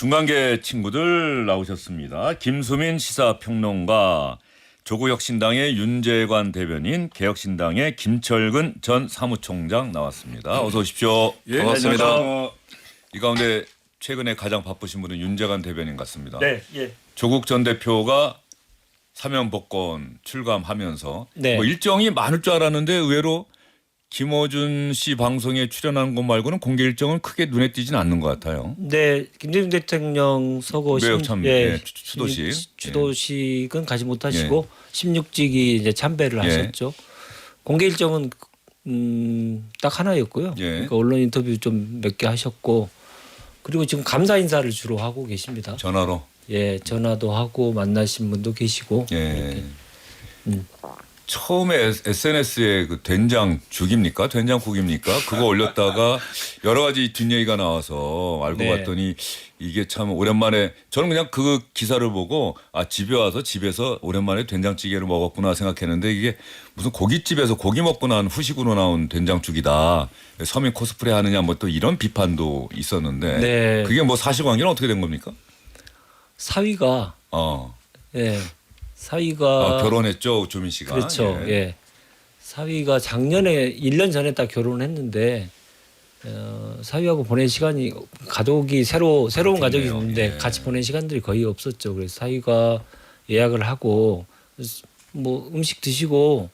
중간계 친구들 나오셨습니다. 김수민 시사평론가, 조국혁신당의 윤재관 대변인, 개혁신당의 김철근 전 사무총장 나왔습니다. 어서 오십시오. 예, 반갑습니다. 안녕하세요. 이 가운데 최근에 가장 바쁘신 분은 윤재관 대변인 같습니다. 네, 예. 조국 전 대표가 사면복권 출감하면서 네. 뭐 일정이 많을 줄 알았는데 의외로 김어준 씨 방송에 출연하는 것 말고는 공개 일정은 크게 눈에 띄지는 않는 것 같아요. 네, 김대중 대통령 서거 매우 참 추도식. 추도식은 가지 못하시고 16직이 이제 참배를 하셨죠. 공개 일정은 딱 하나였고요. 예. 그러니까 언론 인터뷰 좀 몇 개 하셨고, 그리고 지금 감사 인사를 주로 하고 계십니다. 전화로. 예, 전화도 하고 만나신 분도 계시고. 예. 처음에 SNS에 그 된장죽입니까? 된장국입니까? 그거 올렸다가 여러 가지 뒷얘기가 나와서 알고 네. 봤더니 이게 참 오랜만에 저는 그냥 그 기사를 보고 집에 와서 집에서 오랜만에 된장찌개를 먹었구나 생각했는데 이게 무슨 고깃집에서 고기 먹고 난 후식으로 나온 된장죽이다. 서민 코스프레 하느냐 뭐 또 이런 비판도 있었는데 네. 그게 뭐 사실관계는 어떻게 된 겁니까? 사위가 예. 사위가 결혼했죠, 조민 씨가. 그렇죠. 예. 사위가 작년에 1년 전에 딱 결혼했는데 사위하고 보낸 시간이 가족이 새로운 가족이 그렇겠네요. 있는데 예. 같이 보낸 시간들이 거의 없었죠. 그래서 사위가 예약을 하고 뭐 음식 드시고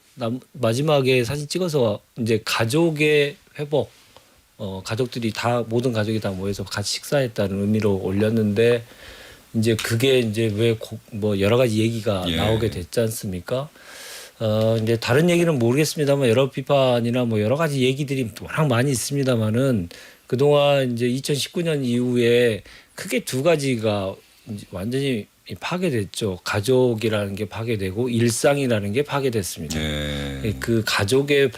마지막에 사진 찍어서 이제 가족의 회복 가족들이 다 모든 가족이 다 모여서 같이 식사했다는 의미로 올렸는데 이제 그게 이제 왜 뭐 여러 가지 얘기가 예. 나오게 됐지 않습니까? 이제 다른 얘기는 모르겠습니다만 여러 비판이나 뭐 여러 가지 얘기들이 워낙 많이 있습니다만은 그동안 이제 2019년 이후에 크게 두 가지가 이제 완전히 파괴됐죠. 가족이라는 게 파괴되고 일상이라는 게 파괴됐습니다. 예. 그 가족의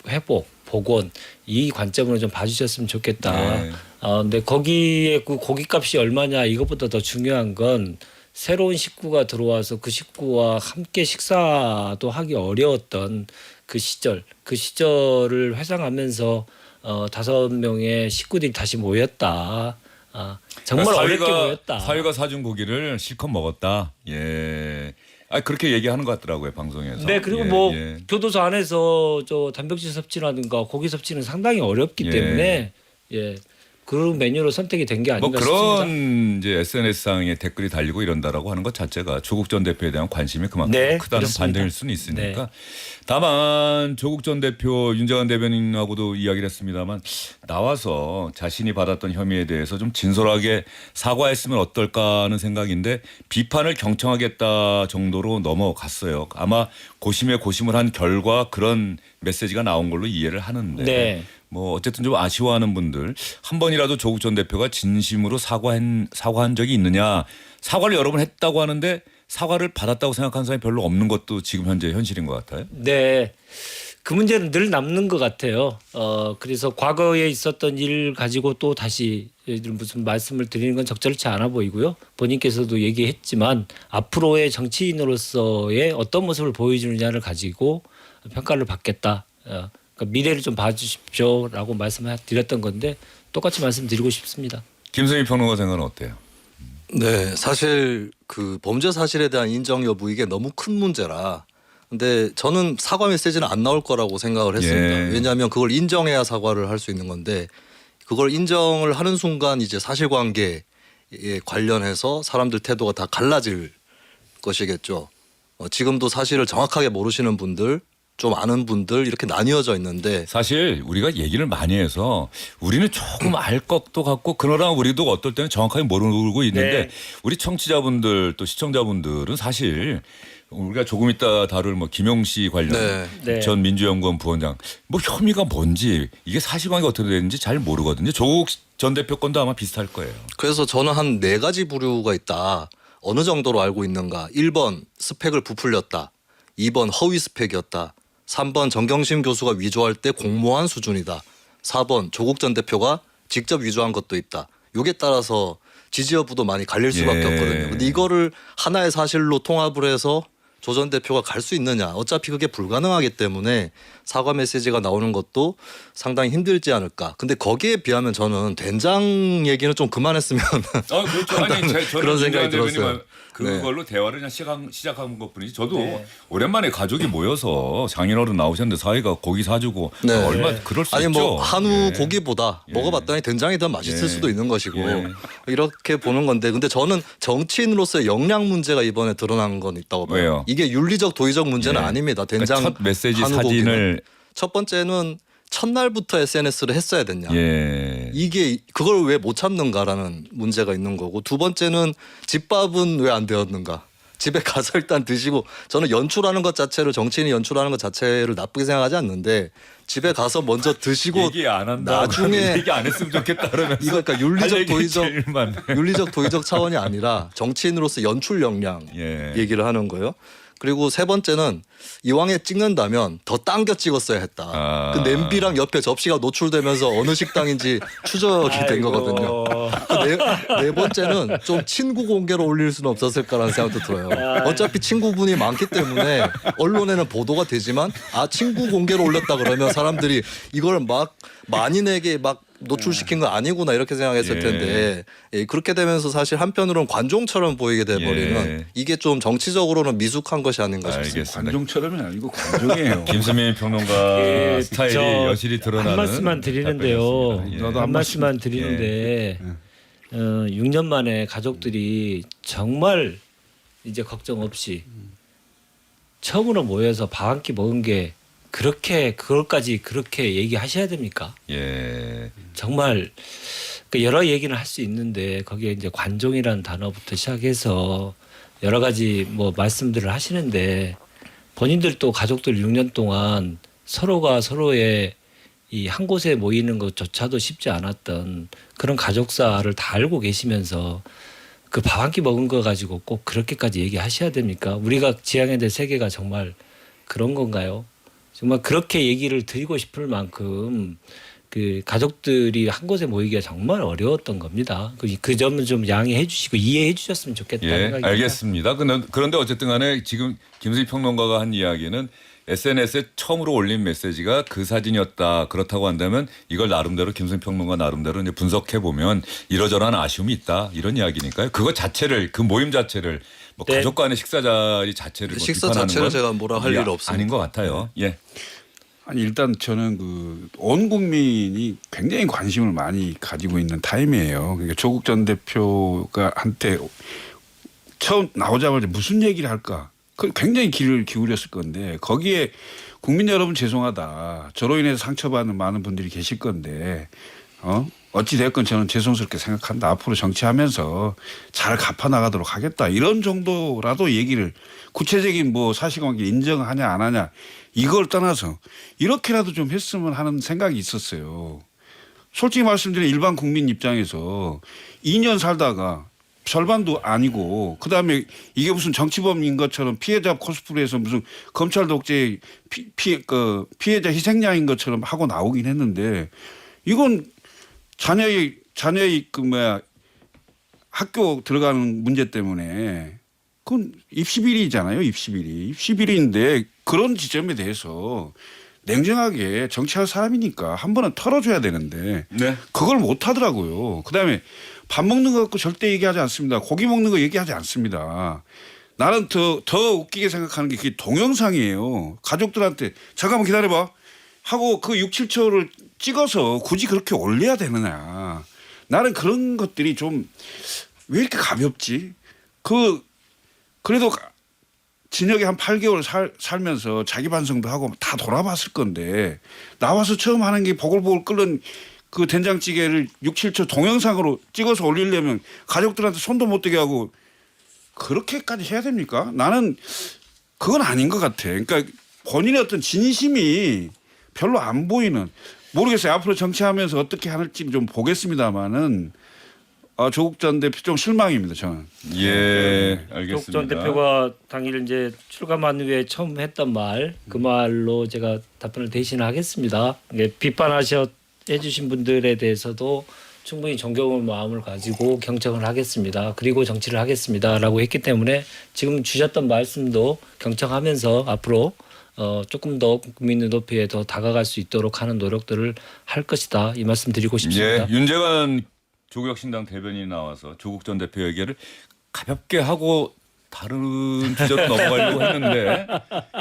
회복, 복원 이 관점으로 좀 봐주셨으면 좋겠다. 네. 근데 거기에 그 고깃값이 얼마냐 이것보다 더 중요한 건 새로운 식구가 들어와서 그 식구와 함께 식사도 하기 어려웠던 그 시절을 회상하면서 5명의 식구들이 다시 모였다. 정말 그러니까 어렵게 모였다. 사위가 사준 고기를 실컷 먹었다. 예. 그렇게 얘기하는 것 같더라고요, 방송에서. 네, 그리고 예, 뭐 예. 교도소 안에서 저 단백질 섭취라든가 고기 섭취는 상당히 어렵기 예. 때문에 그런 메뉴로 선택이 된 게 뭐 아닌가 싶습니다. 그런 이제 SNS상에 댓글이 달리고 이런다라고 하는 것 자체가 조국 전 대표에 대한 관심이 그만큼 네, 크다는 그렇습니다. 반증일 수는 있으니까. 네. 다만 조국 전 대표 윤재관 대변인하고도 이야기를 했습니다만 나와서 자신이 받았던 혐의에 대해서 좀 진솔하게 사과했으면 어떨까 하는 생각인데 비판을 경청하겠다 정도로 넘어갔어요. 아마 고심에 고심을 한 결과 그런 메시지가 나온 걸로 이해를 하는데 네. 뭐 어쨌든 좀 아쉬워하는 분들 한 번이라도 조국 전 대표가 진심으로 사과한 적이 있느냐, 사과를 여러 번 했다고 하는데 사과를 받았다고 생각하는 사람이 별로 없는 것도 지금 현재 현실인 것 같아요. 네. 그 문제는 늘 남는 것 같아요. 그래서 과거에 있었던 일 가지고 또 다시 무슨 말씀을 드리는 건 적절치 않아 보이고요. 본인께서도 얘기했지만 앞으로의 정치인으로서의 어떤 모습을 보여주느냐를 가지고 평가를 받겠다. 그러니까 미래를 좀 봐주십시오라고 말씀을 드렸던 건데 똑같이 말씀드리고 싶습니다. 김선희 평론가 생각은 어때요? 네, 사실 그 범죄 사실에 대한 인정 여부 이게 너무 큰 문제라. 근데 저는 사과 메시지는 안 나올 거라고 생각을 했습니다. 예. 왜냐하면 그걸 인정해야 사과를 할 수 있는 건데 그걸 인정을 하는 순간 이제 사실관계에 관련해서 사람들 태도가 다 갈라질 것이겠죠. 지금도 사실을 정확하게 모르시는 분들, 좀 아는 분들 이렇게 나뉘어져 있는데 사실 우리가 얘기를 많이 해서 우리는 조금 알 것도 같고 그러나 우리도 어떨 때는 정확하게 모르고 있는데 네. 우리 청취자분들 또 시청자분들은 사실 우리가 조금 이따 다룰 뭐 김용씨 관련 네. 전 민주연구원 부원장 뭐 혐의가 뭔지 이게 사실관계가 어떻게 되는지 잘 모르거든요. 조국 전 대표 건도 아마 비슷할 거예요. 그래서 저는 한 4가지 부류가 있다. 어느 정도로 알고 있는가. 1번 스펙을 부풀렸다. 2번 허위 스펙이었다. 3번 정경심 교수가 위조할 때 공모한 수준이다. 4번 조국 전 대표가 직접 위조한 것도 있다. 요게 따라서 지지 여부도 많이 갈릴 수밖에 예. 없거든요. 근데 이거를 하나의 사실로 통합을 해서 조 전 대표가 갈 수 있느냐. 어차피 그게 불가능하기 때문에 사과 메시지가 나오는 것도 상당히 힘들지 않을까. 근데 거기에 비하면 저는 된장 얘기는 좀 그만했으면 그렇죠. 아니, 저는 그런 생각이 윤정한 대변인 들었어요. 그걸로 대화를 그냥 시작한 것뿐이지. 저도 오랜만에 가족이 모여서 장인어른 나오셨는데 사위가 고기 사주고 네. 얼마 그럴 수 아니 있죠. 뭐 한우 예. 고기보다 예. 먹어봤더니 된장이 더 맛있을 예. 수도 있는 것이고 예. 이렇게 보는 건데 근데 저는 정치인으로서의 역량 문제가 이번에 드러난 건 있다고 봐요. 왜요? 이게 윤리적 도의적 문제는 예. 아닙니다. 된장 그러니까 첫 메시지 한우 사진을 고기는. 첫 번째는 첫날부터 SNS를 했어야 됐냐. 예. 이게 그걸 왜 못 참는가라는 문제가 있는 거고 두 번째는 집밥은 왜 안 되었는가. 집에 가서 일단 드시고 저는 연출하는 것 자체를 정치인이 연출하는 것 자체를 나쁘게 생각하지 않는데 집에 가서 먼저 드시고 얘기 안 한다. 나중에 얘기 안 했으면 좋겠다 그러면서 이거 그러니까 할 윤리적 도의적 차원이 아니라 정치인으로서 연출 역량 예. 얘기를 하는 거예요. 그리고 세 번째는 이왕에 찍는다면 더 당겨 찍었어야 했다. 아. 그 냄비랑 옆에 접시가 노출되면서 어느 식당인지 추적이 된 아이고. 거거든요. 네 번째는 좀 친구 공개로 올릴 수는 없었을까라는 생각도 들어요. 어차피 친구분이 많기 때문에 언론에는 보도가 되지만 친구 공개로 올렸다 그러면 사람들이 이걸 막 만인에게 막 노출시킨 거 아니구나 이렇게 생각했을 예. 텐데 그렇게 되면서 사실 한편으로는 관종처럼 보이게 돼버리는 예. 이게 좀 정치적으로는 미숙한 것이 아닌가 싶습니다. 알겠습니다. 관종처럼이 아니고 관종이에요. 김수민 평론가 예, 스타일이 저 여실히 드러나는 한 말씀만 드리는데요. 답변이었습니다. 예. 저도 한 말씀만 드리는데 6년 만에 가족들이 정말 이제 걱정 없이 처음으로 모여서 밥 한 끼 먹은 게 그걸까지 그렇게 얘기하셔야 됩니까? 예. 정말 그 여러 얘기는 할 수 있는데 거기에 이제 관종이라는 단어부터 시작해서 여러 가지 뭐 말씀들을 하시는데 본인들 또 가족들 6년 동안 서로가 서로의 이 한 곳에 모이는 것조차도 쉽지 않았던 그런 가족사를 다 알고 계시면서 그 밥 한 끼 먹은 거 가지고 꼭 그렇게까지 얘기하셔야 됩니까? 우리가 지향해야 될 세계가 정말 그런 건가요? 정말 그렇게 얘기를 드리고 싶을 만큼 그 가족들이 한 곳에 모이기가 정말 어려웠던 겁니다. 그 점은 좀 양해해 주시고 이해해 주셨으면 좋겠다는 예, 생각입니다. 알겠습니다. 그런데 어쨌든 간에 지금 김수희 평론가가 한 이야기는 SNS에 처음으로 올린 메시지가 그 사진이었다. 그렇다고 한다면 이걸 나름대로 김수희 평론가 나름대로 이제 분석해 보면 이러저러한 아쉬움이 있다. 이런 이야기니까요. 그거 자체를 그 모임 자체를 뭐 네. 가족 간의 식사 자리 자체를 뭐 식사 비판하는 자체를 건 제가 뭐라 할 일 없습니다. 아닌 것 같아요. 예. 아니 일단 저는 온 국민이 굉장히 관심을 많이 가지고 있는 타임이에요. 그러니까 조국 전 대표가 한때 처음 나오자마자 무슨 얘기를 할까? 굉장히 귀를 기울였을 건데 거기에 국민 여러분 죄송하다. 저로 인해서 상처받는 많은 분들이 계실 건데 어찌 됐건 저는 죄송스럽게 생각한다. 앞으로 정치하면서 잘 갚아 나가도록 하겠다. 이런 정도라도 얘기를 구체적인 뭐 사실관계 인정하냐 안 하냐 이걸 떠나서 이렇게라도 좀 했으면 하는 생각이 있었어요. 솔직히 말씀드리면 일반 국민 입장에서 2년 살다가 절반도 아니고 그다음에 이게 무슨 정치범인 것처럼 피해자 코스프레해서 무슨 검찰 독재 피해자 희생양인 것처럼 하고 나오긴 했는데 이건 자녀의 학교 들어가는 문제 때문에 그건 입시비리잖아요. 입시비리인데 그런 지점에 대해서 냉정하게 정치할 사람이니까 한 번은 털어줘야 되는데 네. 그걸 못 하더라고요. 그다음에 밥 먹는 거 갖고 절대 얘기하지 않습니다. 고기 먹는 거 얘기하지 않습니다. 나는 더 웃기게 생각하는 게 그게 동영상이에요. 가족들한테 잠깐만 기다려봐 하고 그 6, 7초를 찍어서 굳이 그렇게 올려야 되느냐. 나는 그런 것들이 좀 왜 이렇게 가볍지? 그래도 진역에 한 8개월 살면서 자기 반성도 하고 다 돌아봤을 건데 나와서 처음 하는 게 보글보글 끓는 그 된장찌개를 6, 7초 동영상으로 찍어서 올리려면 가족들한테 손도 못 대게 하고 그렇게까지 해야 됩니까? 나는 그건 아닌 것 같아. 그러니까 본인의 어떤 진심이 별로 안 보이는 모르겠어요. 앞으로 정치하면서 어떻게 할지 좀 보겠습니다만은 조국 전 대표 좀 실망입니다. 저는. 예, 알겠습니다. 조국 전 대표가 당일 이제 출감한 후에 처음 했던 말 그 말로 제가 답변을 대신하겠습니다. 비판해주신 분들에 대해서도 충분히 존경의 마음을 가지고 경청을 하겠습니다. 그리고 정치를 하겠습니다라고 했기 때문에 지금 주셨던 말씀도 경청하면서 앞으로 조금 더 국민 눈높이에 더 다가갈 수 있도록 하는 노력들을 할 것이다. 이 말씀 드리고 싶습니다. 예, 윤재관 조국혁신당 대변인이 나와서 조국 전 대표 얘기를 가볍게 하고 다른 주제로 넘어가려고 했는데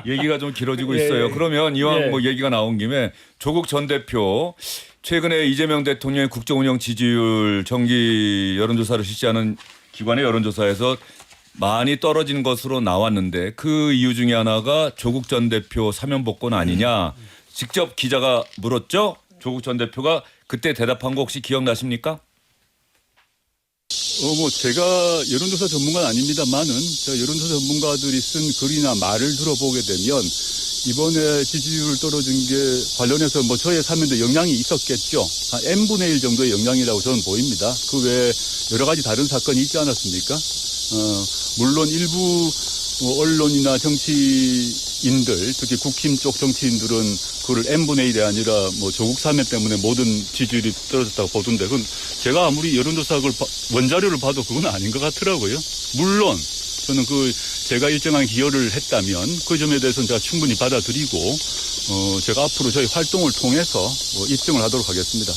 얘기가 좀 길어지고 있어요. 그러면 이왕 뭐 얘기가 나온 김에 조국 전 대표 최근에 이재명 대통령의 국정운영 지지율 정기 여론조사를 실시하는 기관의 여론조사에서 많이 떨어진 것으로 나왔는데 그 이유 중에 하나가 조국 전 대표 사면 복권 아니냐. 직접 기자가 물었죠. 조국 전 대표가 그때 대답한 거 혹시 기억나십니까? 뭐 제가 여론조사 전문가는 아닙니다만은 저 여론조사 전문가들이 쓴 글이나 말을 들어보게 되면 이번에 지지율 떨어진 게 관련해서 뭐 저의 사면도 영향이 있었겠죠. 한 n분의 1 정도의 영향이라고 저는 보입니다. 그 외에 여러 가지 다른 사건이 있지 않았습니까? 물론 일부 언론이나 정치인들, 특히 국힘 쪽 정치인들은 그걸 n분의 1이 아니라 뭐 조국 사면 때문에 모든 지지율이 떨어졌다고 보던데 그건 제가 아무리 여론조사 원자료를 봐도 그건 아닌 것 같더라고요. 물론 저는 제가 일정한 기여를 했다면 그 점에 대해서는 제가 충분히 받아들이고 제가 앞으로 저희 활동을 통해서 입증을 하도록 하겠습니다.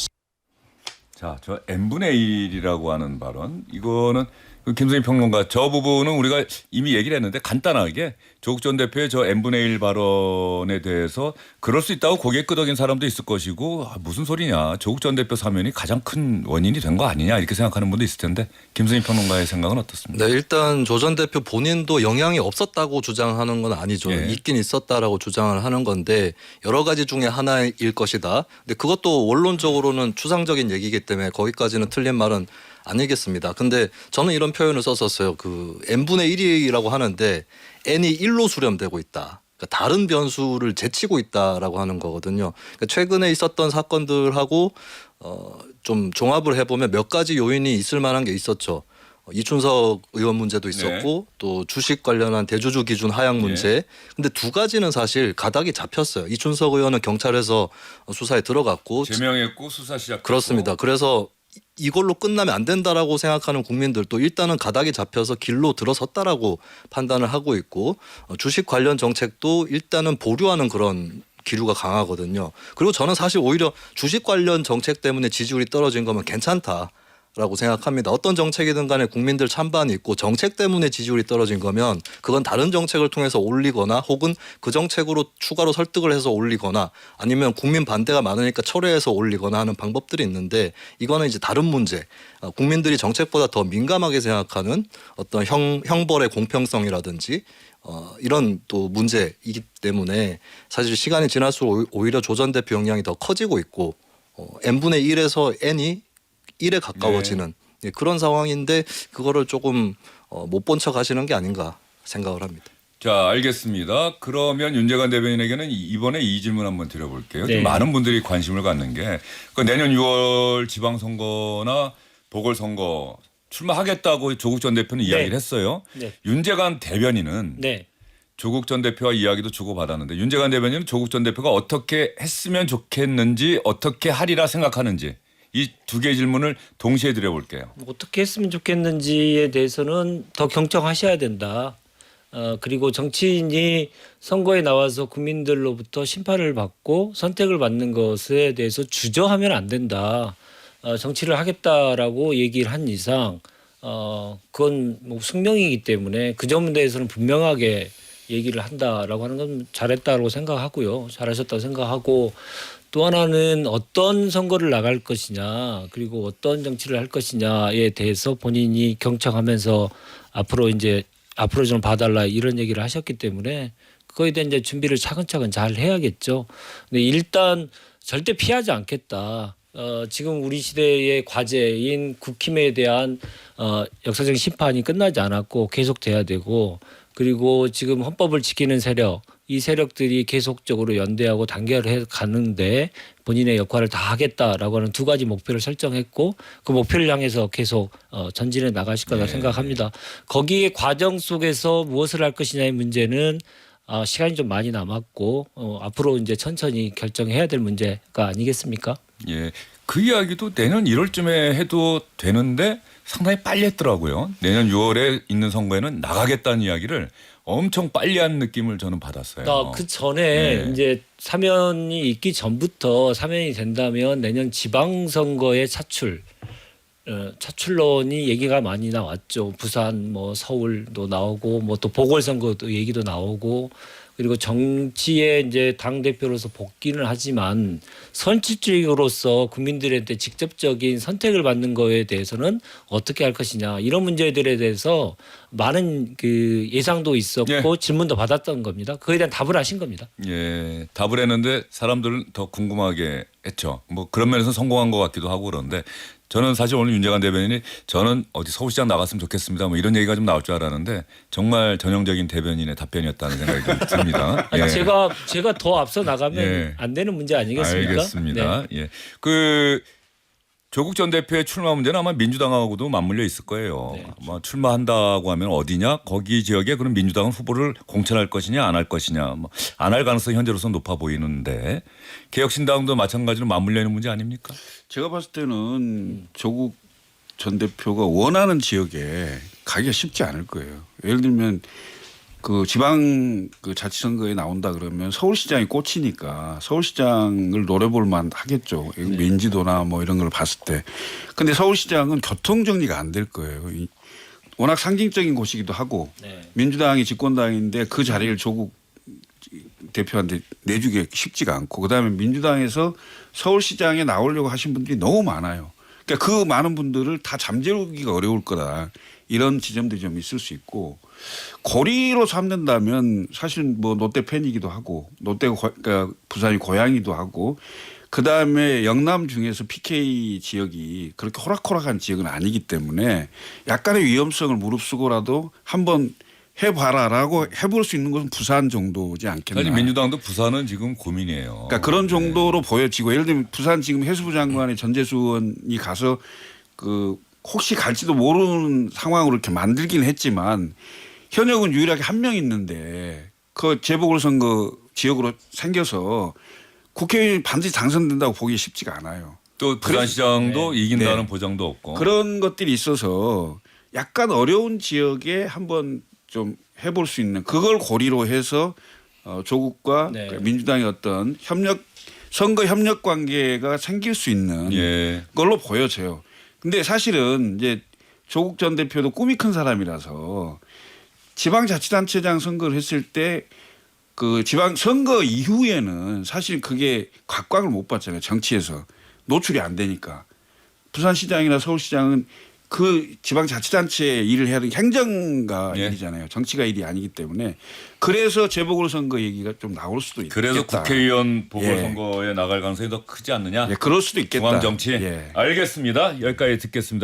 자, 저 n분의 1이라고 하는 발언 이거는 김수희 평론가 저 부분은 우리가 이미 얘기를 했는데 간단하게 조국 전 대표의 저 n분의 1 발언에 대해서 그럴 수 있다고 고개 끄덕인 사람도 있을 것이고 무슨 소리냐. 조국 전 대표 사면이 가장 큰 원인이 된 거 아니냐 이렇게 생각하는 분도 있을 텐데 김수희 평론가의 생각은 어떻습니까? 네, 일단 조 전 대표 본인도 영향이 없었다고 주장하는 건 아니죠. 예. 있긴 있었다라고 주장을 하는 건데 여러 가지 중에 하나일 것이다. 근데 그것도 원론적으로는 추상적인 얘기이기 때문에 거기까지는 틀린 말은 아니겠습니다. 근데 저는 이런 표현을 썼었어요. n분의 1이라고 하는데 n이 1로 수렴되고 있다. 그러니까 다른 변수를 제치고 있다라고 하는 거거든요. 그러니까 최근에 있었던 사건들하고 좀 종합을 해보면 몇 가지 요인이 있을 만한 게 있었죠. 이춘석 의원 문제도 있었고 또 주식 관련한 대주주 기준 하향 문제. 근데 두 가지는 사실 가닥이 잡혔어요. 이춘석 의원은 경찰에서 수사에 들어갔고 제명했고 수사 시작. 그렇습니다. 그래서 이걸로 끝나면 안 된다라고 생각하는 국민들도 일단은 가닥이 잡혀서 길로 들어섰다라고 판단을 하고 있고 주식 관련 정책도 일단은 보류하는 그런 기류가 강하거든요. 그리고 저는 사실 오히려 주식 관련 정책 때문에 지지율이 떨어진 거면 괜찮다라고 생각합니다. 어떤 정책이든 간에 국민들 찬반이 있고 정책 때문에 지지율이 떨어진 거면 그건 다른 정책을 통해서 올리거나 혹은 그 정책으로 추가로 설득을 해서 올리거나 아니면 국민 반대가 많으니까 철회해서 올리거나 하는 방법들이 있는데 이거는 이제 다른 문제. 국민들이 정책보다 더 민감하게 생각하는 어떤 형벌의 공평성이라든지 이런 또 문제이기 때문에 사실 시간이 지날수록 오히려 조 전 대표 영향이 더 커지고 있고 n분의 1에서 n이 1에 가까워지는 그런 상황인데 그거를 조금 못 본 척 하시는 게 아닌가 생각을 합니다. 자, 알겠습니다. 그러면 윤재관 대변인에게는 이번에 이 질문 한번 드려볼게요. 네. 좀 많은 분들이 관심을 갖는 게 내년 6월 지방선거나 보궐선거 출마하겠다고 조국 전 대표는 이야기를 했어요. 네. 윤재관 대변인은 네. 조국 전 대표와 이야기도 주고받았는데 윤재관 대변인은 조국 전 대표가 어떻게 했으면 좋겠는지 어떻게 하리라 생각하는지 이 두 개의 질문을 동시에 드려볼게요. 어떻게 했으면 좋겠는지에 대해서는 더 경청하셔야 된다. 그리고 정치인이 선거에 나와서 국민들로부터 심판을 받고 선택을 받는 것에 대해서 주저하면 안 된다. 정치를 하겠다라고 얘기를 한 이상 그건 뭐 숙명이기 때문에 그 점에 대해서는 분명하게 얘기를 한다라고 하는 건 잘했다고 생각하고요. 잘하셨다고 생각하고 또 하나는 어떤 선거를 나갈 것이냐 그리고 어떤 정치를 할 것이냐에 대해서 본인이 경청하면서 앞으로 좀 봐달라 이런 얘기를 하셨기 때문에 그거에 대한 이제 준비를 차근차근 잘 해야겠죠. 근데 일단 절대 피하지 않겠다. 지금 우리 시대의 과제인 국힘에 대한 역사적인 심판이 끝나지 않았고 계속돼야 되고 그리고 지금 헌법을 지키는 세력 이 세력들이 계속적으로 연대하고 단결해 가는데 본인의 역할을 다 하겠다라고 하는 두 가지 목표를 설정했고 그 목표를 향해서 계속 전진해 나가실 거라 생각합니다. 거기에 과정 속에서 무엇을 할 것이냐의 문제는 시간이 좀 많이 남았고 앞으로 이제 천천히 결정해야 될 문제가 아니겠습니까? 예. 그 이야기도 내년 1월쯤에 해도 되는데 상당히 빨리 했더라고요. 내년 6월에 있는 선거에는 나가겠다는 이야기를 엄청 빨리 한 느낌을 저는 받았어요. 그 전에 네. 이제 사면이 있기 전부터 사면이 된다면 내년 지방선거의 차출론이 얘기가 많이 나왔죠. 부산, 뭐 서울도 나오고, 뭐 또 보궐선거도 얘기도 나오고, 그리고 정치에 이제 당 대표로서 복귀는 하지만 선출직으로서 국민들한테 직접적인 선택을 받는 거에 대해서는 어떻게 할 것이냐 이런 문제들에 대해서 많은 그 예상도 있었고 예. 질문도 받았던 겁니다. 그에 대한 답을 하신 겁니다. 예, 답을 했는데 사람들은 더 궁금하게 했죠. 뭐 그런 면에서 성공한 것 같기도 하고 그런데 저는 사실 오늘 윤재관 대변인이 저는 어디 서울시장 나갔으면 좋겠습니다. 뭐 이런 얘기가 좀 나올 줄 알았는데 정말 전형적인 대변인의 답변이었다는 생각이 듭니다. 아니, 예. 제가 더 앞서 나가면 예. 안 되는 문제 아니겠습니까? 알겠습니다. 네. 예, 그 조국 전 대표의 출마 문제는 아마 민주당하고도 맞물려 있을 거예요. 네. 아마 출마한다고 하면 어디냐? 거기 지역에 그럼 민주당은 후보를 공천할 것이냐 안 할 것이냐? 뭐 안 할 가능성이 현재로서 높아 보이는데 개혁신당도 마찬가지로 맞물려 있는 문제 아닙니까? 제가 봤을 때는 조국 전 대표가 원하는 지역에 가기가 쉽지 않을 거예요. 예를 들면 그 지방 그 자치선거에 나온다 그러면 서울시장이 꽂히니까 서울시장을 노려볼 만 하겠죠. 민지도나 뭐 이런 걸 봤을 때. 근데 서울시장은 교통 정리가 안 될 거예요. 워낙 상징적인 곳이기도 하고 네. 민주당이 집권당인데 그 자리를 조국 대표한테 내주기 쉽지가 않고 그다음에 민주당에서 서울시장에 나오려고 하신 분들이 너무 많아요. 그러니까 그 많은 분들을 다 잠재우기가 어려울 거다. 이런 지점들이 좀 있을 수 있고 고리로 삼는다면 사실 뭐 롯데 팬이기도 하고 롯데가 그러니까 부산이 고향이기도 하고 그다음에 영남 중에서 PK 지역이 그렇게 호락호락한 지역은 아니기 때문에 약간의 위험성을 무릅쓰고라도 한번 해봐라라고 해볼 수 있는 것은 부산 정도지 않겠나. 사실 민주당도 부산은 지금 고민이에요. 그러니까 그런 정도로 보여지고 예를 들면 부산 지금 해수부 장관의 전재수 의원이 가서 그 혹시 갈지도 모르는 상황으로 이렇게 만들긴 했지만 현역은 유일하게 한 명 있는데 그 재보궐선거 지역으로 생겨서 국회의원이 반드시 당선된다고 보기 쉽지가 않아요. 또 부산시장도 네. 이긴다는 네. 보장도 없고. 그런 것들이 있어서 약간 어려운 지역에 한번 좀 해볼 수 있는 그걸 고리로 해서 조국과 네. 민주당의 어떤 선거 협력 관계가 생길 수 있는 예. 걸로 보여져요. 근데 사실은 이제 조국 전 대표도 꿈이 큰 사람이라서 지방자치단체장 선거를 했을 때 그 지방 선거 이후에는 사실 그게 각광을 못 받잖아요. 정치에서 노출이 안 되니까. 부산시장이나 서울시장은 그 지방자치단체 일을 해야 되는 행정가 예. 일이잖아요. 정치가 일이 아니기 때문에 그래서 재보궐선거 얘기가 좀 나올 수도 있겠다. 그래서 국회의원 보궐선거에 나갈 가능성이 더 크지 않느냐? 예, 그럴 수도 있겠다. 중앙정치. 예. 알겠습니다. 여기까지 듣겠습니다.